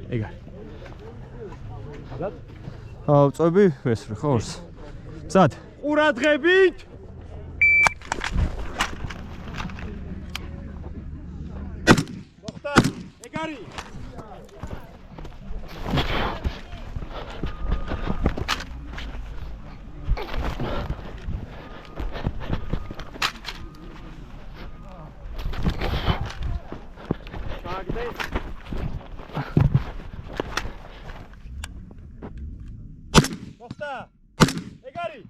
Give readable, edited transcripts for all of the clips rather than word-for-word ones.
ეგ არის. წვევები ვესრე ხო ორს. მზად. ყურადღებით. მოხდა. ეგ არის. მოხდა. ეგ არის.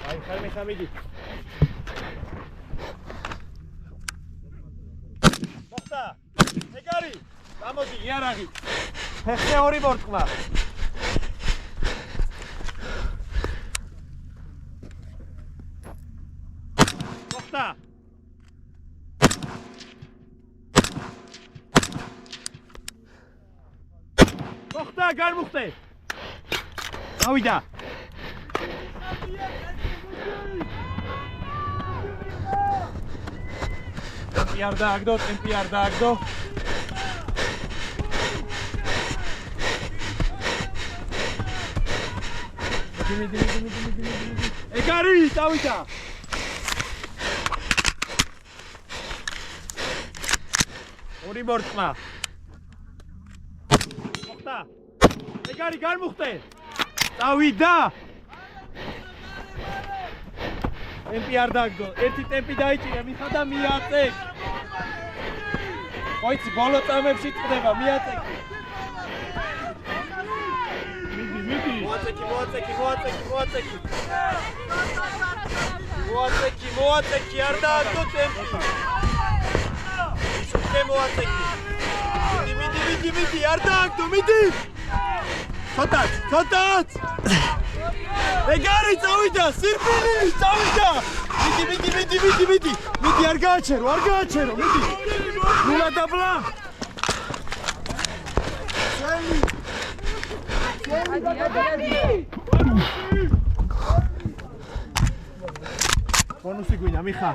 აი, ხამიდი. მოხდა. ეგ არის. გამოდი, იარაღი. ფეხზე ორი მორწმა. მოხდა. მოხდა, გარმუხტე. გავიდა. ტემპი არ დააგდო. მიდი. ეგ არის, დავიდა. ორი მორწმა. მოხდა. ეგ არის, გარმუხტე. დავიდა. ტემპი არ დააგდო. ერთი ტემპი დაიჭირა, მიხადა მიაწეკ. მოიცი, ბოლო წამებში წდება, მიაწეკ. მოაწეკი, არ დააგდო ტემპი. ისუქე მოაწეკი. მიდი, არ დააგდო, მიდი. ცოტაც. ეგ არის, წავიდა, სირფილი, წავიდა. მიდი, არ გააჩერო, მიდი. ნულა დაბლა. ბონუსი გვინდა, მიხა.